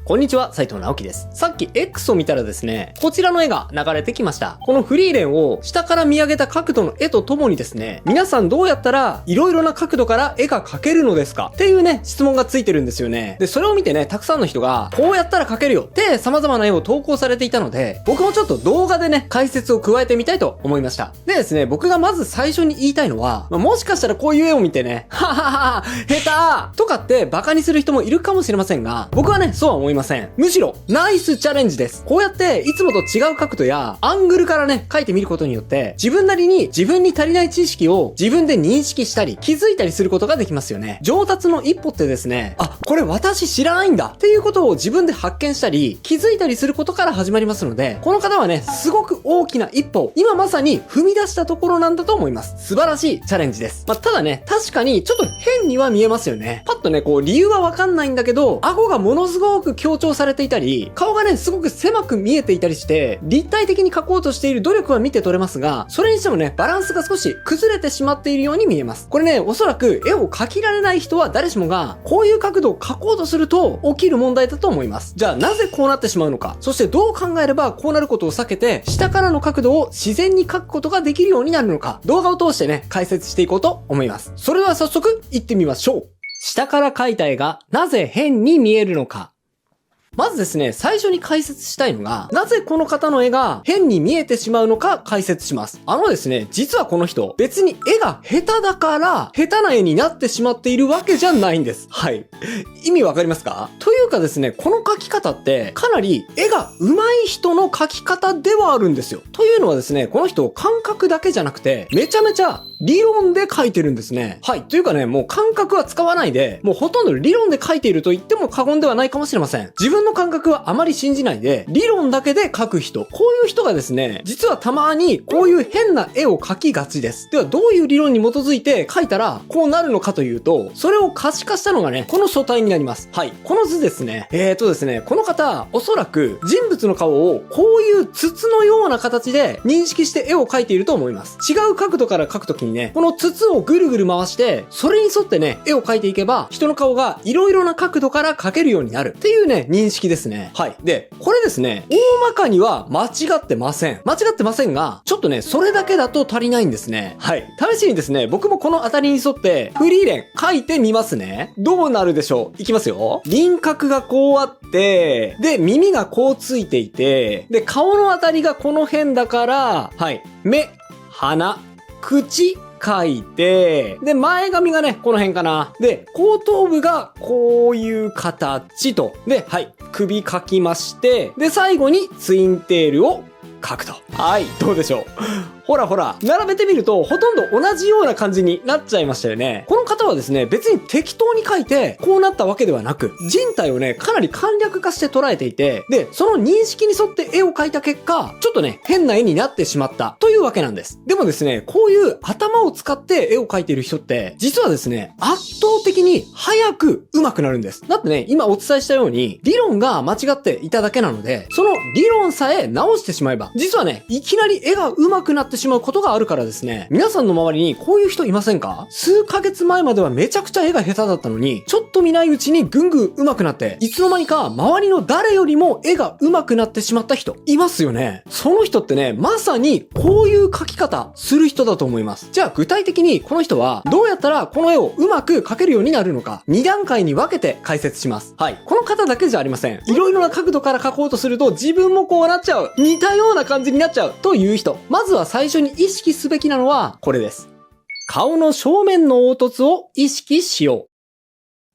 こんにちは、斉藤直樹です。さっき X を見たらですね、こちらの絵が流れてきました。このフリーレンを下から見上げた角度の絵とともにですね、皆さんどうやったら色々な角度から絵が描けるのですかっていうね、質問がついてるんですよね。で、それを見てね、たくさんの人が、こうやったら描けるよって様々な絵を投稿されていたので、僕もちょっと動画でね、解説を加えてみたいと思いました。でですね、僕がまず最初に言いたいのは、もしかしたらこういう絵を見てね、はははは、下手とかってバカにする人もいるかもしれませんが、僕はね、そうは思いません。むしろ、ナイスチャレンジです。こうやって、いつもと違う角度や、アングルからね、描いてみることによって、自分なりに自分に足りない知識を自分で認識したり、気づいたりすることができますよね。上達の一歩ってですね、あ、これ私知らないんだっていうことを自分で発見したり、気づいたりすることから始まりますので、この方はね、すごく大きな一歩を、今まさに踏み出したところなんだと思います。素晴らしいチャレンジです。ただね、確かにちょっと変には見えますよね。パッとね、こう理由はわかんないんだけど、顎がものすごく強調されていたり、顔がね、すごく狭く見えていたりして、立体的に描こうとしている努力は見て取れますが、それにしてもね、バランスが少し崩れてしまっているように見えます。これね、おそらく絵を描きられない人は誰しもが、こういう角度を描こうとすると起きる問題だと思います。じゃあなぜこうなってしまうのか、そしてどう考えればこうなることを避けて、下からの角度を自然に描くことができるようになるのか、動画を通してね、解説していこうと思います。それでは早速、行ってみましょう。下から描いた絵がなぜ変に見えるのか。まずですね、最初に解説したいのが、なぜこの方の絵が変に見えてしまうのか解説します。ですね、実はこの人、別に絵が下手だから、下手な絵になってしまっているわけじゃないんです。はい。意味わかりますか？というかですね、この描き方って、かなり絵が上手い人の描き方ではあるんですよ。というのはですね、この人、感覚だけじゃなくて、めちゃめちゃ理論で描いてるんですね。はい。というかね、もう感覚は使わないで、もうほとんど理論で描いていると言っても過言ではないかもしれません。自分の感覚はあまり信じないで、理論だけで描く人。こういう人がですね、実はたまにこういう変な絵を描きがちです。ではどういう理論に基づいて描いたらこうなるのかというと、それを可視化したのがね、この書体になります。はい。この図ですね。ですね、この方、おそらく人物の顔をこういう筒のような形で認識して絵を描いていると思います。違う角度から描くときにね、この筒をぐるぐる回して、それに沿ってね、絵を描いていけば、人の顔がいろいろな角度から描けるようになるっていうね、認識ですね。はい。で、これですね、大まかには間違ってません。間違ってませんが、ちょっとね、それだけだと足りないんですね。はい。試しにですね、僕もこの当たりに沿って、フリーレン描いてみますね。どうなるでしょう？いきますよ。輪郭がこうあって、で、耳がこうついていて、で、顔の当たりがこの辺だから、はい。目、鼻、口、書いて、で、前髪がね、この辺かな。で、後頭部がこういう形と。で、はい。首書きまして、で、最後にツインテールを書くと。はい。どうでしょう？ほらほら、並べてみると、ほとんど同じような感じになっちゃいましたよね。この方はですね、別に適当に描いて、こうなったわけではなく、人体をね、かなり簡略化して捉えていて、で、その認識に沿って絵を描いた結果、ちょっとね、変な絵になってしまった、というわけなんです。でもですね、こういう頭を使って絵を描いている人って、実はですね、圧倒的に早く上手くなるんです。だってね、今お伝えしたように、理論が間違っていただけなので、その理論さえ直してしまえば、実はね、いきなり絵が上手くなってしまうことがあるからですね。皆さんの周りにこういう人いませんか？数ヶ月前まではめちゃくちゃ絵が下手だったのに、ちょっと見ないうちにぐんぐん上手くなって、いつの間にか周りの誰よりも絵が上手くなってしまった人、いますよね。その人ってね、まさにこういう描き方する人だと思います。じゃあ具体的にこの人はどうやったらこの絵をうまく描けるようになるのか、2段階に分けて解説します。はい。この方だけじゃありません。いろいろな角度から描こうとすると自分もこうなっちゃう。似たような感じになっちゃう。という人。まずは最初に意識すべきなのはこれです。顔の正面の凹凸を意識しよう。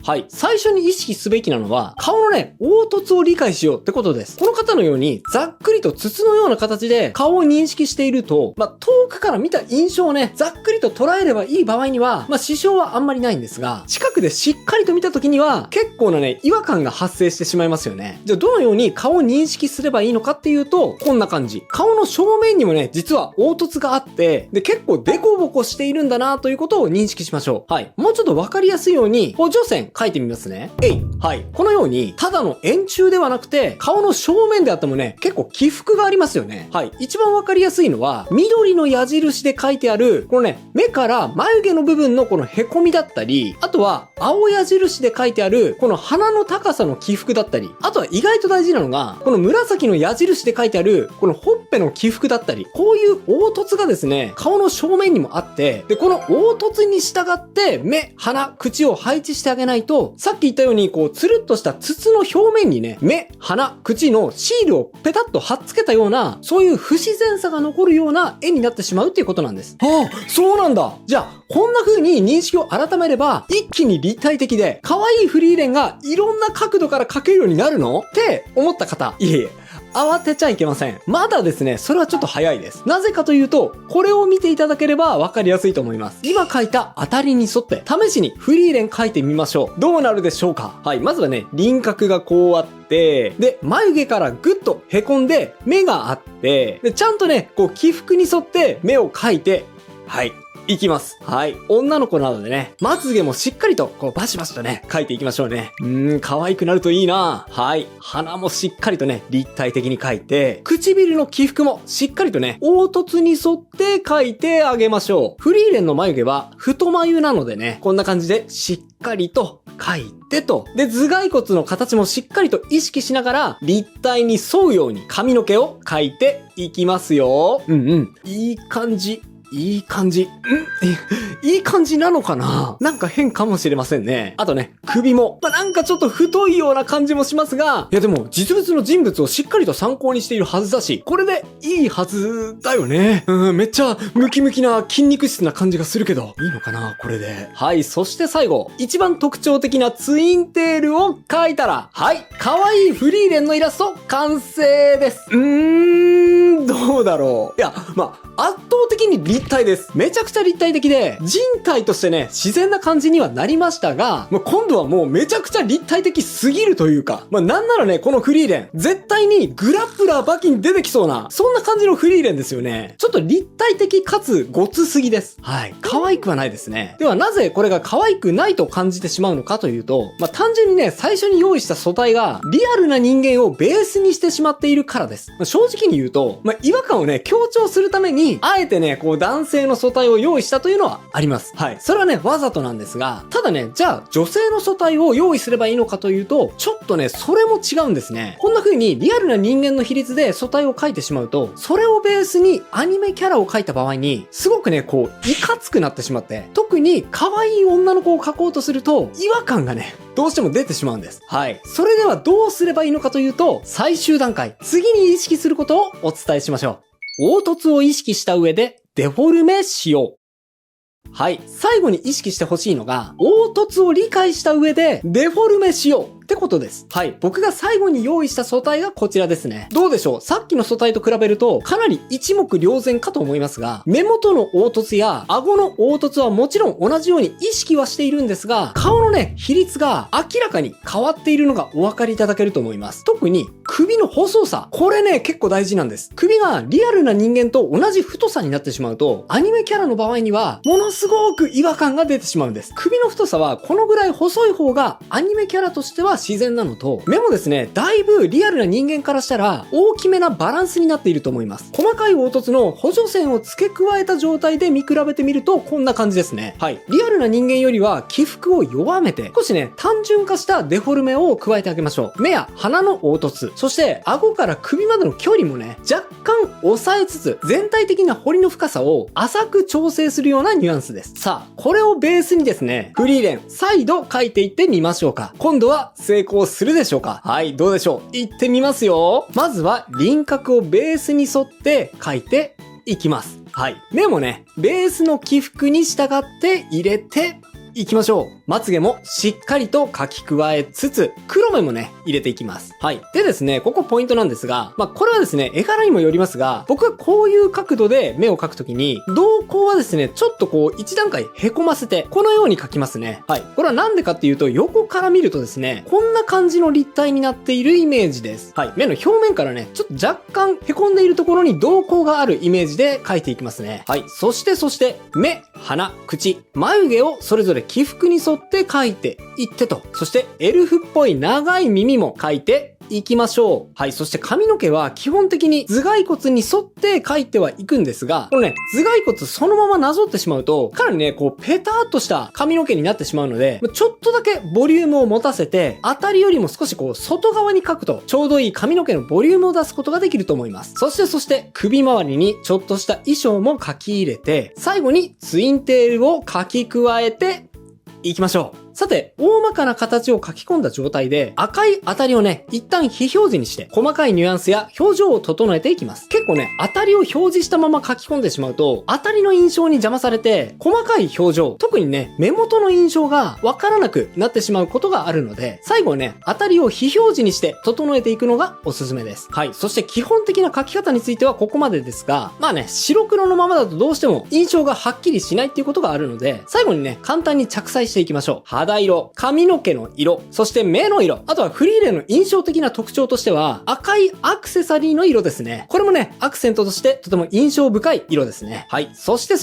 はい。最初に意識すべきなのは、顔のね、凹凸を理解しようってことです。この方のように、ざっくりと筒のような形で顔を認識していると、遠くから見た印象をね、ざっくりと捉えればいい場合には、支障はあんまりないんですが、近くでしっかりと見た時には、結構なね、違和感が発生してしまいますよね。じゃあ、どのように顔を認識すればいいのかっていうと、こんな感じ。顔の正面にもね、実は凹凸があって、で、結構デコボコしているんだなということを認識しましょう。はい。もうちょっとわかりやすいように、補助線、描いてみますね。はい。このように、ただの円柱ではなくて、顔の正面であってもね、結構起伏がありますよね。はい。一番わかりやすいのは、緑の矢印で描いてある、このね、目から眉毛の部分のこの凹みだったり、あとは、青矢印で描いてある、この鼻の高さの起伏だったり、あとは意外と大事なのが、この紫の矢印で描いてある、このほっぺの起伏だったり、こういう凹凸がですね、顔の正面にもあって、で、この凹凸に従って目、鼻、口を配置してあげないと、さっき言ったように、こう、つるっとした筒の表面にね、目、鼻、口のシールをペタッと貼っつけたような、そういう不自然さが残るような絵になってしまうっていうことなんです。ああ、そうなんだ。じゃあ、こんな風に認識を改めれば、一気に立体的で、可愛いフリーレンがいろんな角度から描けるようになるのって思った方、いえいえ。慌てちゃいけません。まだですね、それはちょっと早いです。なぜかというと、これを見ていただければわかりやすいと思います。今描いた当たりに沿って、試しにフリーレン描いてみましょう。どうなるでしょうか？はい、まずはね、輪郭がこうあって、で、眉毛からぐっと凹んで、目があって、で、ちゃんとね、こう起伏に沿って目を描いて、はい。いきます。はい。女の子なのでね、まつげもしっかりと、こうバシバシとね、描いていきましょうね。可愛くなるといいな。はい。鼻もしっかりとね、立体的に描いて、唇の起伏もしっかりとね、凹凸に沿って描いてあげましょう。フリーレンの眉毛は太眉なのでね、こんな感じでしっかりと描いてと。で、頭蓋骨の形もしっかりと意識しながら、立体に沿うように髪の毛を描いていきますよ。いい感じ。いい感じ。いい感じなのかな？なんか変かもしれませんね。あとね、首も。なんかちょっと太いような感じもしますが、いやでも実物の人物をしっかりと参考にしているはずだし、これでいいはずだよね。めっちゃムキムキな筋肉質な感じがするけど、いいのかなこれで。はい、そして最後、一番特徴的なツインテールを描いたら、はい、可愛いフリーレンのイラスト完成です。どうだろう。いや、圧倒的に立体です。めちゃくちゃ立体的で、人体としてね、自然な感じにはなりましたが、今度はもうめちゃくちゃ立体的すぎるというか、なんならね、このフリーレン、絶対にグラップラーバキに出てきそうな、そんな感じのフリーレンですよね。ちょっと立体的かつごつすぎです。はい。可愛くはないですね。ではなぜこれが可愛くないと感じてしまうのかというと、単純にね、最初に用意した素体が、リアルな人間をベースにしてしまっているからです。正直に言うと、違和感をね、強調するために、あえてね、こう男性の素体を用意したというのはあります。はい。それはね、わざとなんですが、ただね、じゃあ女性の素体を用意すればいいのかというと、ちょっとね、それも違うんですね。こんな風にリアルな人間の比率で素体を描いてしまうと、それをベースにアニメキャラを描いた場合に、すごくね、こう、いかつくなってしまって、特に可愛い女の子を描こうとすると、違和感がね、どうしても出てしまうんです。はい。それではどうすればいいのかというと、最終段階、次に意識することをお伝えしましょう。凹凸を意識した上で、デフォルメしよう。はい。最後に意識してほしいのが、凹凸を理解した上で、デフォルメしよう。ってことです。はい。僕が最後に用意した素体がこちらですね。どうでしょう？さっきの素体と比べると、かなり一目瞭然かと思いますが、目元の凹凸や顎の凹凸はもちろん同じように意識はしているんですが、顔のね、比率が明らかに変わっているのがお分かりいただけると思います。特に、首の細さ。これね、結構大事なんです。首がリアルな人間と同じ太さになってしまうと、アニメキャラの場合には、ものすごく違和感が出てしまうんです。首の太さは、このぐらい細い方が、アニメキャラとしては自然なのと、目もですね、だいぶリアルな人間からしたら、大きめなバランスになっていると思います。細かい凹凸の補助線を付け加えた状態で見比べてみると、こんな感じですね。はい。リアルな人間よりは、起伏を弱めて、少しね、単純化したデフォルメを加えてあげましょう。目や鼻の凹凸、そして顎から首までの距離もね、若干抑えつつ、全体的な彫りの深さを浅く調整するようなニュアンスです。さあ、これをベースにですね、フリーレン、再度描いていってみましょうか。今度は成功するでしょうか？はい、どうでしょう？いってみますよ。まずは輪郭をベースに沿って描いていきます。はい。目もね、ベースの起伏に従って入れていきましょう。まつげもしっかりと描き加えつつ、黒目もね、入れていきます。はい。でですね、ここポイントなんですが、これはですね、絵柄にもよりますが、僕はこういう角度で目を描くときに、瞳孔はですね、ちょっとこう、一段階凹ませて、このように描きますね。はい。これはなんでかっていうと、横から見るとですね、こんな感じの立体になっているイメージです。はい。目の表面からね、ちょっと若干凹んでいるところに瞳孔があるイメージで描いていきますね。はい。そして、目、鼻、口、眉毛をそれぞれ起伏に沿って描いていってと。そしてエルフっぽい長い耳も描いていきましょう。はい。そして髪の毛は基本的に頭蓋骨に沿って描いてはいくんですが、このね、頭蓋骨そのままなぞってしまうと、かなりね、こう、ペターっとした髪の毛になってしまうので、ちょっとだけボリュームを持たせて、当たりよりも少しこう、外側に描くと、ちょうどいい髪の毛のボリュームを出すことができると思います。そして、首周りにちょっとした衣装も描き入れて、最後にツインテールを描き加えて、いきましょう。さて、大まかな形を書き込んだ状態で、赤い当たりをね、一旦非表示にして、細かいニュアンスや表情を整えていきます。結構ね、当たりを表示したまま書き込んでしまうと、当たりの印象に邪魔されて、細かい表情、特にね、目元の印象がわからなくなってしまうことがあるので、最後はね、当たりを非表示にして整えていくのがおすすめです。はい。そして基本的な書き方についてはここまでですが、まあね、白黒のままだとどうしても印象がはっきりしないっていうことがあるので、最後にね、簡単に着彩していきましょう。肌色、髪の毛の色、そして目の色、あとはフリーレンの印象的な特徴としては、赤いアクセサリーの色ですね。これもね、アクセントとしてとても印象深い色ですね。はい。そして、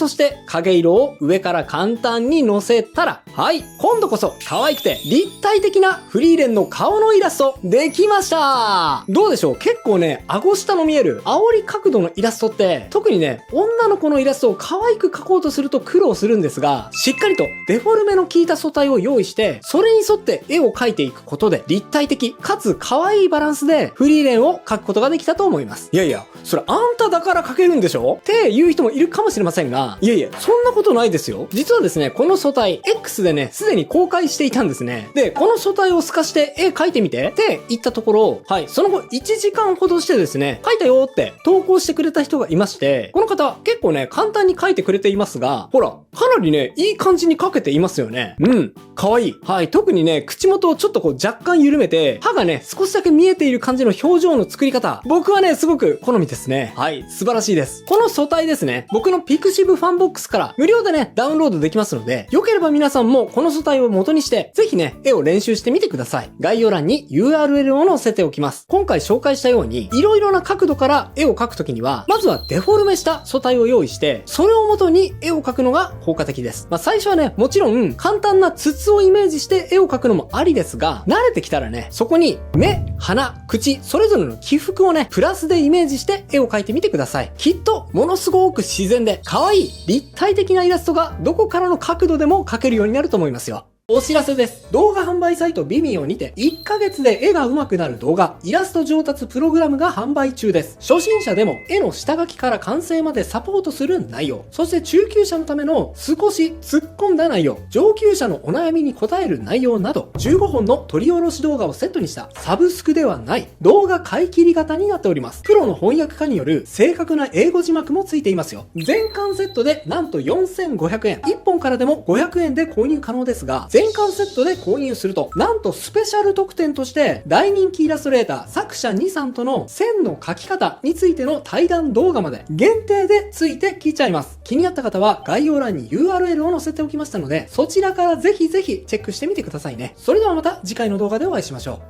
影色を上から簡単に乗せたら、はい。今度こそ可愛くて立体的なフリーレンの顔のイラスト、できました。どうでしょう？結構ね、顎下の見える煽り角度のイラストって、特にね、女の子のイラストを可愛く描こうとすると苦労するんですが、しっかりとデフォルメの効いた素体を用意して、それに沿って絵を描いていくことで立体的かつ可愛いバランスでフリーレンを描くことができたと思います。いやいや、それあんただから描けるんでしょって言う人もいるかもしれませんが、いやいや、そんなことないですよ。実はですね、この素体 X でね、すでに公開していたんですね。で、この素体を透かして絵描いてみてって言ったところ、はい、その後1時間ほどしてですね、描いたよって投稿してくれた人がいまして、この方結構ね、簡単に描いてくれていますが、ほら、かなりね、いい感じに描けていますよね。うん、可愛い。はい、特にね、口元をちょっとこう若干緩めて、歯がね、少しだけ見えている感じの表情の作り方。僕はね、すごく好みですね。はい、素晴らしいです。この素体ですね、僕のピクシブファンボックスから無料でね、ダウンロードできますので、よければ皆さんもこの素体を元にして、ぜひね、絵を練習してみてください。概要欄に URL を載せておきます。今回紹介したように、いろいろな角度から絵を描くときには、まずはデフォルメした素体を用意して、それを元に絵を描くのが効果的です。まあ最初はね、もちろん簡単な筒をイメージして絵を描くのもありですが、慣れてきたらね、そこに目、鼻、口、それぞれの起伏をね、プラスでイメージして絵を描いてみてください。きっと、ものすごく自然で可愛い立体的なイラストがどこからの角度でも描けるようになると思いますよ。お知らせです。動画販売サイト Vimeo にて1ヶ月で絵が上手くなる動画、イラスト上達プログラムが販売中です。初心者でも絵の下書きから完成までサポートする内容、そして中級者のための少し突っ込んだ内容、上級者のお悩みに答える内容など、15本の取り下ろし動画をセットにしたサブスクではない動画買い切り型になっております。プロの翻訳家による正確な英語字幕もついていますよ。全巻セットでなんと4500円。1本からでも500円で購入可能ですが、全巻セットで購入すると、なんとスペシャル特典として大人気イラストレーター作者2さんとの線の描き方についての対談動画まで限定でついてきちゃいます。気になった方は概要欄に URL を載せておきましたので、そちらからぜひぜひチェックしてみてくださいね。それではまた次回の動画でお会いしましょう。